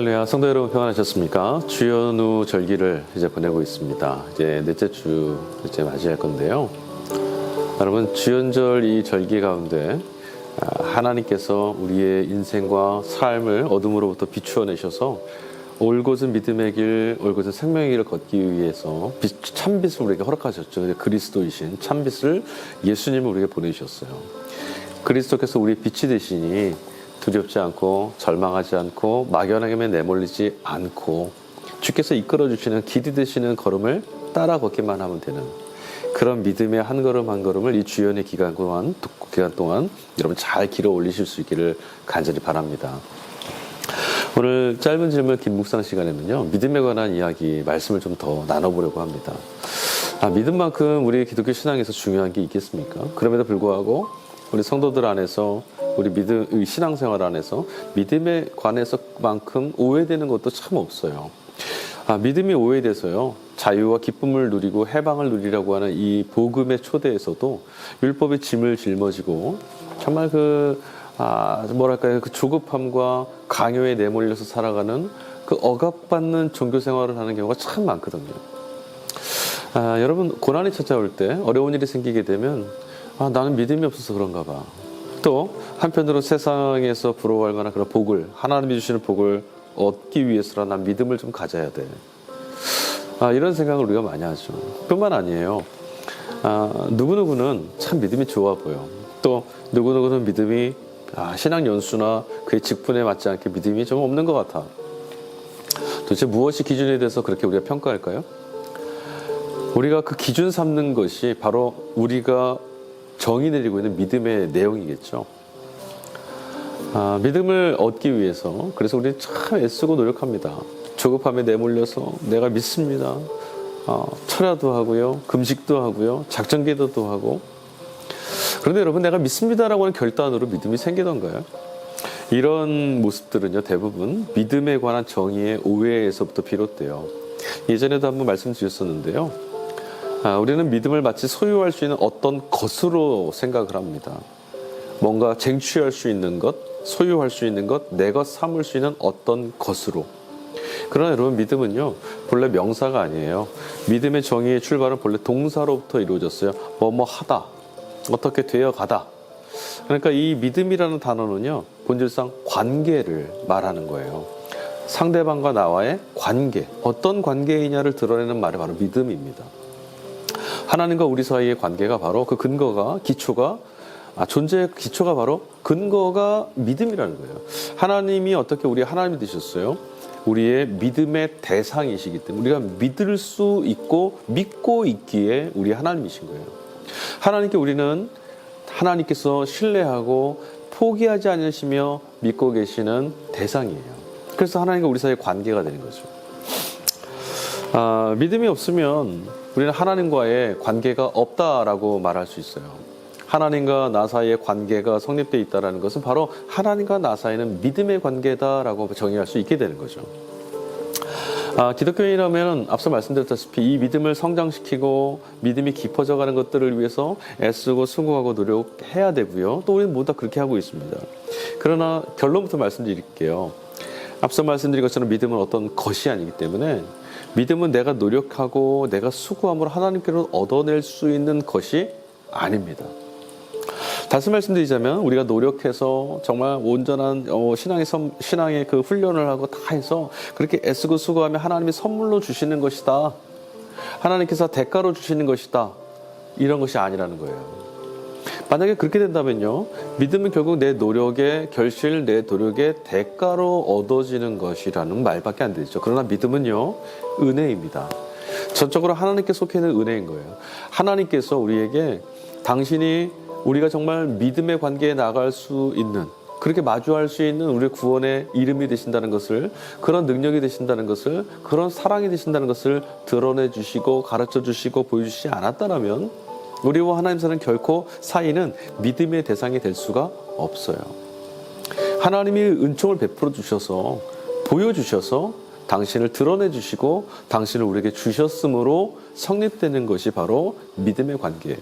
할렐루야, 성도 여러분 평안하셨습니까? 주연후 절기를 이제 보내고 있습니다. 이제 넷째 주 이제 맞이할 건데요. 여러분, 주연절 이 절기 가운데 하나님께서 우리의 인생과 삶을 어둠으로부터 비추어 내셔서 올곧은 믿음의 길, 올곧은 생명의 길을 걷기 위해서 참빛을 우리에게 허락하셨죠. 그리스도이신 참빛을 예수님을 우리에게 보내주셨어요. 그리스도께서 우리의 빛이 되시니 두렵지 않고 절망하지 않고 막연하게 내몰리지 않고 주께서 이끌어주시는 길이 되시는 걸음을 따라 걷기만 하면 되는 그런 믿음의 한 걸음 한 걸음을 이 주연의 기간 동안 여러분 잘 길어 올리실 수 있기를 간절히 바랍니다. 오늘 짧은 질문 긴 묵상 시간에는요, 믿음에 관한 이야기 말씀을 좀 더 나눠보려고 합니다. 믿음만큼 우리 기독교 신앙에서 중요한 게 있겠습니까? 그럼에도 불구하고 우리 성도들 안에서 우리 믿음, 신앙생활 안에서 믿음에 관해서만큼 오해되는 것도 참 없어요. 믿음이 오해돼서요, 자유와 기쁨을 누리고 해방을 누리라고 하는 이 복음의 초대에서도 율법의 짐을 짊어지고 정말 그 조급함과 강요에 내몰려서 살아가는 그 억압받는 종교 생활을 하는 경우가 참 많거든요. 여러분, 고난이 찾아올 때, 어려운 일이 생기게 되면 나는 믿음이 없어서 그런가 봐. 또 한편으로 세상에서 부러워할 만한 그런 복을, 하나님이 주시는 복을 얻기 위해서라 난 믿음을 좀 가져야 돼. 이런 생각을 우리가 많이 하죠. 뿐만 아니에요. 누구누구는 참 믿음이 좋아 보여. 또 누구누구는 믿음이 신앙 연수나 그의 직분에 맞지 않게 믿음이 좀 없는 것 같아. 도대체 무엇이 기준이 돼서 그렇게 우리가 평가할까요? 우리가 그 기준 삼는 것이 바로 우리가 정의 내리고 있는 믿음의 내용이겠죠. 믿음을 얻기 위해서 그래서 우리는 참 애쓰고 노력합니다. 조급함에 내몰려서 내가 믿습니다. 철야도 하고요, 금식도 하고요, 작정기도도 하고. 그런데 여러분, 내가 믿습니다라고 하는 결단으로 믿음이 생기던가요? 이런 모습들은요, 대부분 믿음에 관한 정의의 오해에서부터 비롯돼요. 예전에도 한번 말씀드렸었는데요. 우리는 믿음을 마치 소유할 수 있는 어떤 것으로 생각을 합니다. 뭔가 쟁취할 수 있는 것, 소유할 수 있는 것, 내 것 삼을 수 있는 어떤 것으로. 그러나 여러분, 믿음은요, 본래 명사가 아니에요. 믿음의 정의의 출발은 본래 동사로부터 이루어졌어요. 뭐뭐 하다, 어떻게 되어 가다. 그러니까 이 믿음이라는 단어는요, 본질상 관계를 말하는 거예요. 상대방과 나와의 관계, 어떤 관계이냐를 드러내는 말이 바로 믿음입니다. 하나님과 우리 사이의 관계가 바로 그 근거가, 기초가, 존재의 기초가 바로 근거가 믿음이라는 거예요. 하나님이 어떻게 우리 하나님이 되셨어요? 우리의 믿음의 대상이시기 때문에 우리가 믿을 수 있고 믿고 있기에 우리 하나님이신 거예요. 하나님께 우리는 하나님께서 신뢰하고 포기하지 않으시며 믿고 계시는 대상이에요. 그래서 하나님과 우리 사이의 관계가 되는 거죠. 믿음이 없으면 우리는 하나님과의 관계가 없다라고 말할 수 있어요. 하나님과 나 사이의 관계가 성립되어 있다는 것은 바로 하나님과 나 사이는 믿음의 관계다라고 정의할 수 있게 되는 거죠. 기독교인이라면 앞서 말씀드렸다시피 이 믿음을 성장시키고 믿음이 깊어져가는 것들을 위해서 애쓰고 수고하고 노력해야 되고요. 또 우리는 모두 다 그렇게 하고 있습니다. 그러나 결론부터 말씀드릴게요. 앞서 말씀드린 것처럼 믿음은 어떤 것이 아니기 때문에 믿음은 내가 노력하고 내가 수고함으로 하나님께로 얻어낼 수 있는 것이 아닙니다. 다시 말씀드리자면 우리가 노력해서 정말 온전한 신앙의 그 훈련을 하고 다 해서 그렇게 애쓰고 수고하면 하나님이 선물로 주시는 것이다. 하나님께서 대가로 주시는 것이다. 이런 것이 아니라는 거예요. 만약에 그렇게 된다면요, 믿음은 결국 내 노력의 결실, 내 노력의 대가로 얻어지는 것이라는 말밖에 안 되죠. 그러나 믿음은요, 은혜입니다. 전적으로 하나님께 속해 있는 은혜인 거예요. 하나님께서 우리에게 우리가 정말 믿음의 관계에 나갈 수 있는, 그렇게 마주할 수 있는 우리의 구원의 이름이 되신다는 것을, 그런 능력이 되신다는 것을, 그런 사랑이 되신다는 것을 드러내 주시고 가르쳐 주시고 보여주시지 않았다면 우리와 하나님 사이는 믿음의 대상이 될 수가 없어요. 하나님이 은총을 베풀어 주셔서 보여주셔서 당신을 드러내 주시고 당신을 우리에게 주셨으므로 성립되는 것이 바로 믿음의 관계예요.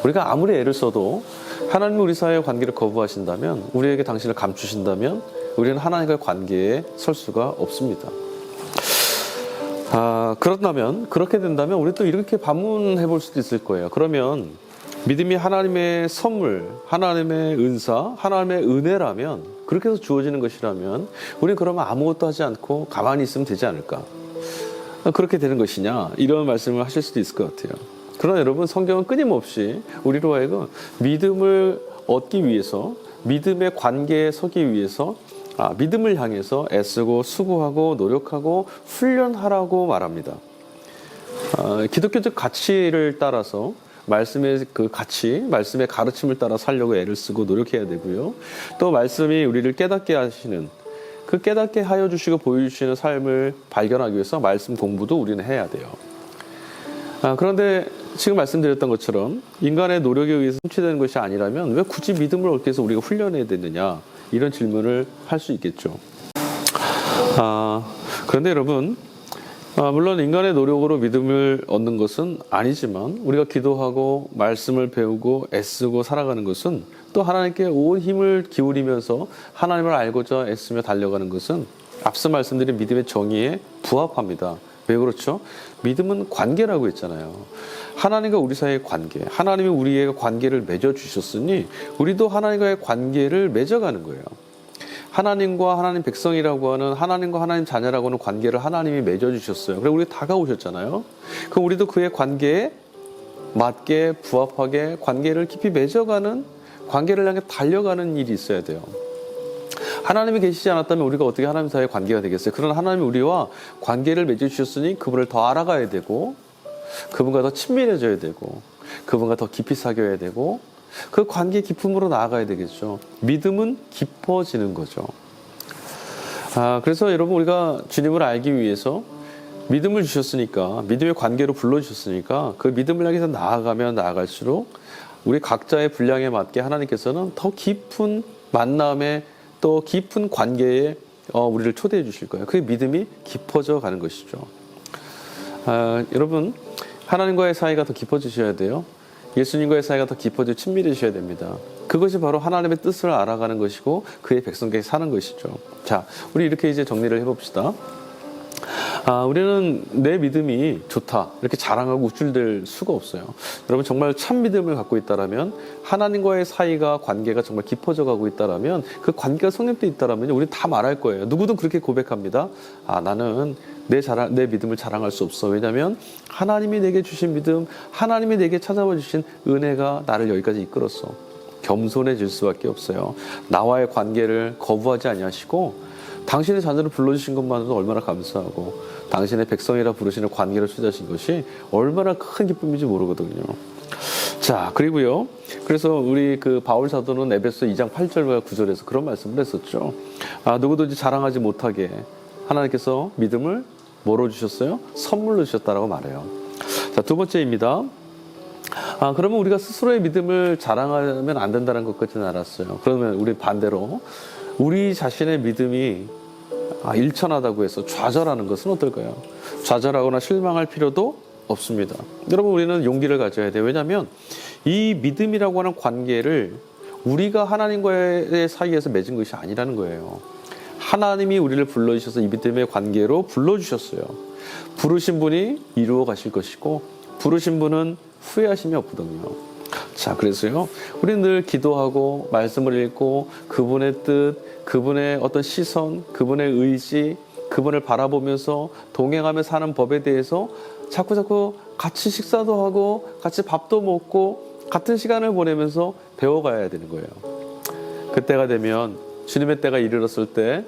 우리가 아무리 애를 써도 하나님이 우리 사이의 관계를 거부하신다면, 우리에게 당신을 감추신다면 우리는 하나님과의 관계에 설 수가 없습니다. 그렇게 된다면 우리 또 이렇게 반문해 볼 수도 있을 거예요. 그러면 믿음이 하나님의 선물, 하나님의 은사, 하나님의 은혜라면, 그렇게 해서 주어지는 것이라면 우리는 그러면 아무것도 하지 않고 가만히 있으면 되지 않을까? 그렇게 되는 것이냐? 이런 말씀을 하실 수도 있을 것 같아요. 그러나 여러분, 성경은 끊임없이 우리로 하여금 믿음을 얻기 위해서, 믿음의 관계에 서기 위해서 믿음을 향해서 애쓰고 수고하고 노력하고 훈련하라고 말합니다. 기독교적 가치를 따라서 말씀의 그 가치, 말씀의 가르침을 따라 살려고 애를 쓰고 노력해야 되고요. 또 말씀이 우리를 깨닫게 하시는, 그 깨닫게 하여 주시고 보여주시는 삶을 발견하기 위해서 말씀 공부도 우리는 해야 돼요. 그런데 지금 말씀드렸던 것처럼 인간의 노력에 의해서 성취되는 것이 아니라면 왜 굳이 믿음을 얻기 위해서 우리가 훈련해야 되느냐, 이런 질문을 할 수 있겠죠. 그런데 여러분, 물론 인간의 노력으로 믿음을 얻는 것은 아니지만 우리가 기도하고 말씀을 배우고 애쓰고 살아가는 것은, 또 하나님께 온 힘을 기울이면서 하나님을 알고자 애쓰며 달려가는 것은 앞서 말씀드린 믿음의 정의에 부합합니다. 왜 그렇죠? 믿음은 관계라고 했잖아요. 하나님과 우리 사이의 관계, 하나님이 우리의 관계를 맺어주셨으니 우리도 하나님과의 관계를 맺어가는 거예요. 하나님과 하나님 백성이라고 하는, 하나님과 하나님 자녀라고 하는 관계를 하나님이 맺어주셨어요. 그리고 우리 다가오셨잖아요. 그럼 우리도 그의 관계에 맞게 부합하게 관계를 깊이 맺어가는, 관계를 향해 달려가는 일이 있어야 돼요. 하나님이 계시지 않았다면 우리가 어떻게 하나님 사이의 관계가 되겠어요? 그러나 하나님이 우리와 관계를 맺어주셨으니 그분을 더 알아가야 되고, 그분과 더 친밀해져야 되고, 그분과 더 깊이 사귀어야 되고, 그 관계 깊음으로 나아가야 되겠죠. 믿음은 깊어지는 거죠. 그래서 여러분, 우리가 주님을 알기 위해서 믿음을 주셨으니까, 믿음의 관계로 불러주셨으니까 그 믿음을 향해서 나아가면 나아갈수록 우리 각자의 분량에 맞게 하나님께서는 더 깊은 만남에, 또 깊은 관계에 우리를 초대해 주실 거예요. 그 믿음이 깊어져 가는 것이죠. 여러분, 하나님과의 사이가 더 깊어지셔야 돼요. 예수님과의 사이가 더 깊어지고 친밀해지셔야 됩니다. 그것이 바로 하나님의 뜻을 알아가는 것이고 그의 백성에게 사는 것이죠. 자, 우리 이렇게 이제 정리를 해봅시다. 우리는 내 믿음이 좋다, 이렇게 자랑하고 우쭐댈 수가 없어요. 여러분, 정말 참 믿음을 갖고 있다라면, 하나님과의 사이가, 관계가 정말 깊어져 가고 있다라면, 그 관계가 성립되어 있다라면 우리 다 말할 거예요. 누구든 그렇게 고백합니다. 나는 내 믿음을 자랑할 수 없어. 왜냐하면 하나님이 내게 주신 믿음, 하나님이 내게 찾아와 주신 은혜가 나를 여기까지 이끌었어. 겸손해질 수밖에 없어요. 나와의 관계를 거부하지 아니하시고 당신의 자녀를 불러주신 것만으로도 얼마나 감사하고, 당신의 백성이라 부르시는 관계를 초대하신 것이 얼마나 큰 기쁨인지 모르거든요. 자, 그리고요, 그래서 우리 그 바울 사도는 에베소 2장 8절과 9절에서 그런 말씀을 했었죠. 누구든지 자랑하지 못하게 하나님께서 믿음을 뭐로 주셨어요? 선물로 주셨다라고 말해요. 자, 두 번째입니다. 그러면 우리가 스스로의 믿음을 자랑하면 안 된다는 것까지는 알았어요. 그러면 우리 반대로 우리 자신의 믿음이 일천하다고 해서 좌절하는 것은 어떨까요? 좌절하거나 실망할 필요도 없습니다. 여러분, 우리는 용기를 가져야 돼요. 왜냐하면 이 믿음이라고 하는 관계를 우리가 하나님과의 사이에서 맺은 것이 아니라는 거예요. 하나님이 우리를 불러주셔서 이 믿음의 관계로 불러주셨어요. 부르신 분이 이루어 가실 것이고, 부르신 분은 후회하심이 없거든요. 자, 그래서요, 우리는 늘 기도하고 말씀을 읽고 그분의 뜻, 그분의 어떤 시선, 그분의 의지, 그분을 바라보면서 동행하며 사는 법에 대해서 자꾸 같이 식사도 하고 같이 밥도 먹고 같은 시간을 보내면서 배워가야 되는 거예요. 그때가 되면, 주님의 때가 이르렀을 때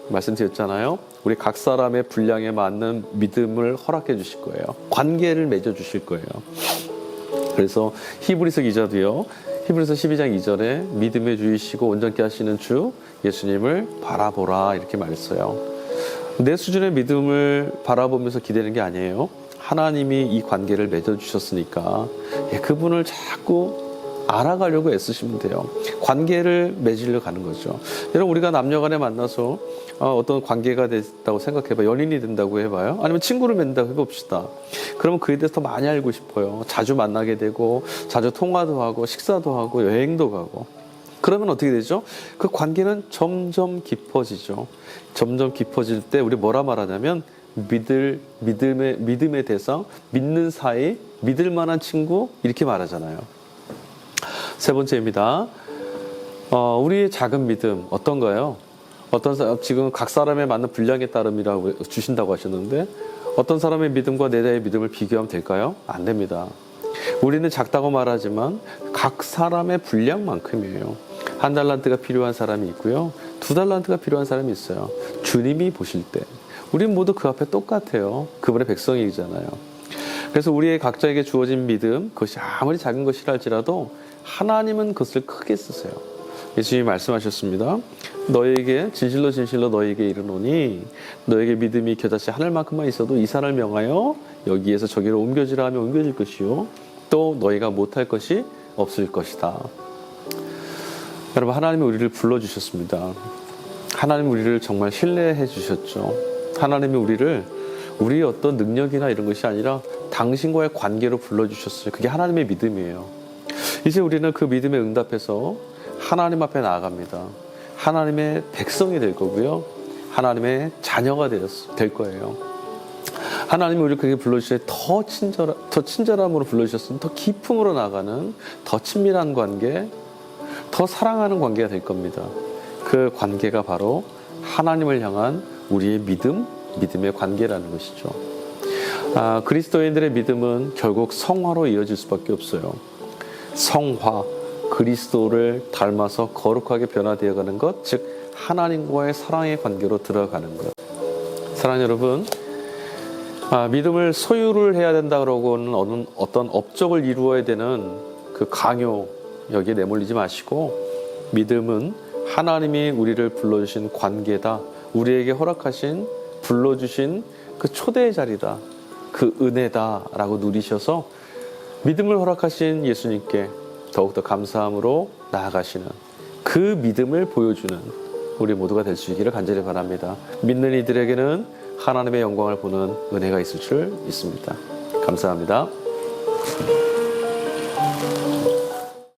말씀드렸잖아요. 우리 각 사람의 분량에 맞는 믿음을 허락해 주실 거예요. 관계를 맺어 주실 거예요. 그래서 히브리서 기자도요, 히브리서 12장 2절에 믿음의 주이시고 온전케 하시는 주 예수님을 바라보라, 이렇게 말했어요. 내 수준의 믿음을 바라보면서 기대는 게 아니에요. 하나님이 이 관계를 맺어주셨으니까 그분을 자꾸 알아가려고 애쓰시면 돼요. 관계를 맺으려 가는 거죠. 여러분, 우리가 남녀간에 만나서 어떤 관계가 됐다고 생각해봐요. 연인이 된다고 해봐요. 아니면 친구를 맺는다고 해봅시다. 그러면 그에 대해서 더 많이 알고 싶어요. 자주 만나게 되고 자주 통화도 하고 식사도 하고 여행도 가고. 그러면 어떻게 되죠? 그 관계는 점점 깊어지죠. 점점 깊어질 때 우리 뭐라 말하냐면 믿음의 대상, 믿는 사이, 믿을 만한 친구, 이렇게 말하잖아요. 세 번째입니다. 우리의 작은 믿음 어떤가요? 지금 각 사람에 맞는 분량에 따름이라고 주신다고 하셨는데, 어떤 사람의 믿음과 내 믿음을 비교하면 될까요? 안 됩니다. 우리는 작다고 말하지만 각 사람의 분량만큼이에요. 1달란트가 필요한 사람이 있고요, 2달란트가 필요한 사람이 있어요. 주님이 보실 때 우린 모두 그 앞에 똑같아요. 그분의 백성이잖아요. 그래서 우리의 각자에게 주어진 믿음, 그것이 아무리 작은 것이라 할지라도 하나님은 그것을 크게 쓰세요. 예수님이 말씀하셨습니다. 너에게 진실로 진실로 너에게 이르노니 너에게 믿음이 겨자씨 하늘만큼만 있어도 이 산을 명하여 여기에서 저기로 옮겨지라 하면 옮겨질 것이요, 또 너희가 못할 것이 없을 것이다. 여러분, 하나님이 우리를 불러주셨습니다. 하나님이 우리를 정말 신뢰해 주셨죠. 하나님이 우리의 어떤 능력이나 이런 것이 아니라 당신과의 관계로 불러주셨어요. 그게 하나님의 믿음이에요. 이제 우리는 그 믿음에 응답해서 하나님 앞에 나아갑니다. 하나님의 백성이 될 거고요, 하나님의 자녀가 될 거예요. 하나님이 우리를 그렇게 불러주셔서 더 친절함으로 불러주셨으면 더 깊음으로 나가는, 더 친밀한 관계, 더 사랑하는 관계가 될 겁니다. 그 관계가 바로 하나님을 향한 우리의 믿음의 관계라는 것이죠. 그리스도인들의 믿음은 결국 성화로 이어질 수밖에 없어요. 성화, 그리스도를 닮아서 거룩하게 변화되어가는 것, 즉 하나님과의 사랑의 관계로 들어가는 것. 사랑하는 여러분, 믿음을 소유를 해야 된다 그러고는 어떤 업적을 이루어야 되는 그 강요, 여기에 내몰리지 마시고, 믿음은 하나님이 우리를 불러주신 관계다, 우리에게 허락하신, 불러주신 그 초대의 자리다, 그 은혜다 라고 누리셔서 믿음을 허락하신 예수님께 더욱더 감사함으로 나아가시는, 그 믿음을 보여주는 우리 모두가 될 수 있기를 간절히 바랍니다. 믿는 이들에게는 하나님의 영광을 보는 은혜가 있을 줄 믿습니다. 감사합니다.